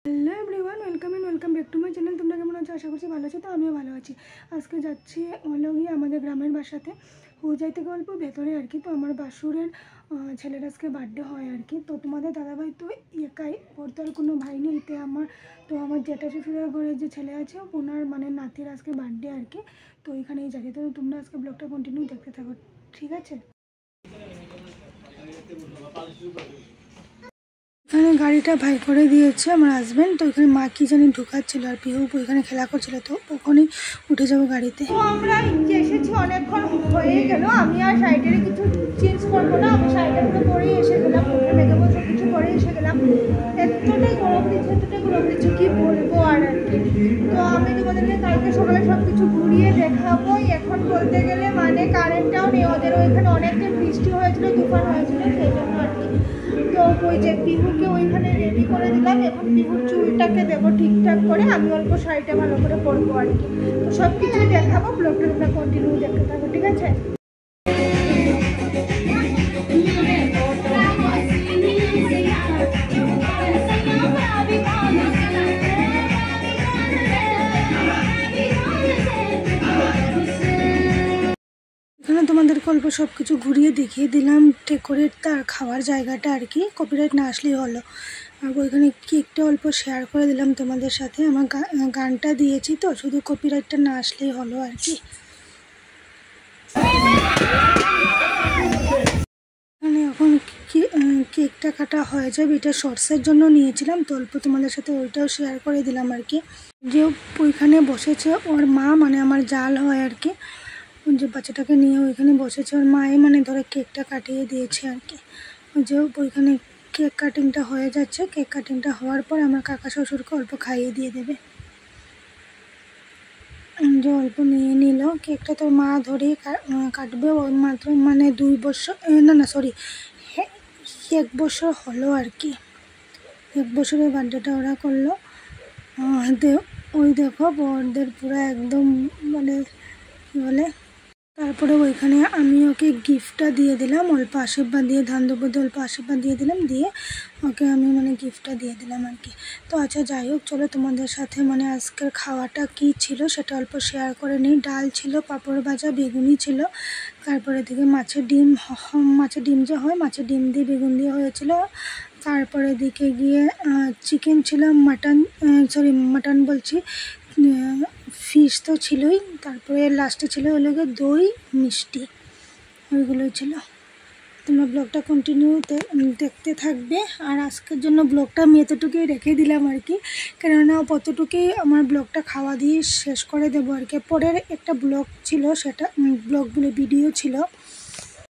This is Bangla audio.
Hello everyone, welcome back to my channel. তোমরা কেমন আছো? আশা করছি ভালো আছো। তো আমিও ভালো আছি। আজকে যাচ্ছি হলো গিয়ে আমাদের গ্রামের বাসাতে পূজাই থেকে অল্প ভেতরে আর কি। তো আমার বাসুরের ছেলের আজকে বার্থডে হয় আর কি। তো তোমাদের দাদাভাই তো একাই, ওর তো আর কোনো ভাই নেই। আমার জেঠা শ্বশুরের ঘরে যে ছেলে আছে ওনার মানে নাতির আজকে বার্থডে আর কি। তো এখানেই যাচ্ছি। তো তোমরা আজকে ব্লগটা কন্টিনিউ দেখতে থাকো, ঠিক আছে? এখানে গাড়িটা ভাই করে দিয়েছে আমার হাজব্যান্ড। তো এখানে মা কি জানি ঢুকাচ্ছিল আর পিহু এখানে খেলা করছিল, তো ওখানেই উঠে যাবো গাড়িতে। তো আমরা এসেছি, অনেকক্ষণ হয়ে গেল। আমি আর সাইডের কিছু চেঞ্জ করবো না, আমি সাইডের পুরো পরেই এসে গেলাম, ওখানে লেগে সব কিছু করে এসে গেলাম। এতটাই গরম দিচ্ছে কি বলবো আর কি। তো আমি তোমাদেরকে কালকে সকালে সব কিছু ঘুরিয়ে দেখাবো। এখন বলতে গেলে মানে কারেন্টটাও নেই, ওদের ওইখানে অনেকদিন বৃষ্টি হয়েছিল, তুফান হয়েছিল, সেই জন্য আর কি। তো ওই যে পিহুকে ওইখানে রেডি করে দিলাম। এখন পিহুর চুলটাকে দেবো ঠিকঠাক করে, আমি অল্প শাড়িটা ভালো করে পরবো আর কি। তো সব কিছুই দেখাবো, ব্লগটা তোমরা কন্টিনিউ দেখতে থাকো, ঠিক আছে? এখানে তোমাদেরকে অল্প সব কিছু ঘুরিয়ে দেখিয়ে দিলাম, ডেকোরেট তার খাওয়ার জায়গাটা আর কি। কপিরাইট না আসলেই হলো। আর ওইখানে কেকটা অল্প শেয়ার করে দিলাম তোমাদের সাথে। আমার গানটা দিয়েছি, তো শুধু কপিরাইটটা না আসলেই হলো আর কি। এখানে এখন কেকটা কাটা হয়ে যাবে। এটা শর্টসের জন্য নিয়েছিলাম, তো অল্প তোমাদের সাথে ওইটাও শেয়ার করে দিলাম আর কি। যে ওইখানে বসেছে ওর মা, মানে আমার জাল হয় আর কি, যে বাচ্চাটাকে নিয়ে ওইখানে বসেছে। ওর মায়ে মানে ধরে কেকটা কাটিয়ে দিয়েছে আর কি। যে ওইখানে কেক কাটিংটা হয়ে যাচ্ছে। কেক কাটিংটা হওয়ার পর আমার কাকা শ্বশুরকে অল্প খাইয়ে দিয়ে দেবে। যে অল্প নিয়ে নিল কেকটা, তোর মা ধরেই কাটবে। ওর মাত্র মানে 2 বছর, না সরি 1 বছর হলো আর কি। 1 বছরের বার্থডেটা ওরা করলো। ওই দেখো বড়দের পুরো একদম মানে কী বলে। তারপরে ওইখানে আমি ওকে গিফটটা দিয়ে দিলাম, অল্প আশীর্বাদ দিয়ে, ধান দুপুরে অল্প আশীর্বাদ দিয়ে দিলাম, দিয়ে ওকে আমি মানে গিফটটা দিয়ে দিলাম আর কি। তো আচ্ছা যাই হোক, চলো তোমাদের সাথে মানে আজকের খাওয়াটা কি ছিল সেটা অল্প শেয়ার করে নিই। ডাল ছিল, পাঁপড় ভাজা, বেগুনি ছিল, তারপরে দিকে মাছের ডিম যে হয়, মাছের ডিম দিয়ে বেগুন দিয়ে হয়েছিল। তারপরে দিকে গিয়ে চিকেন ছিল, মাটন বলছি, ফিশ তো ছিলই। তারপরে লাস্টে ছিল হলো গিয়ে দই মিষ্টি, ওইগুলোই ছিল। তোমরা ব্লগটা কন্টিনিউ দেখতে থাকবে। আর আজকের জন্য ব্লগটা আমি এতটুকুই রেখে দিলাম আর কি, কেননা কতটুকুই আমার ব্লগটা খাওয়া দিয়ে শেষ করে দেবো আর কি। পরের একটা ব্লগ ছিল, সেটা ভিডিও ছিল,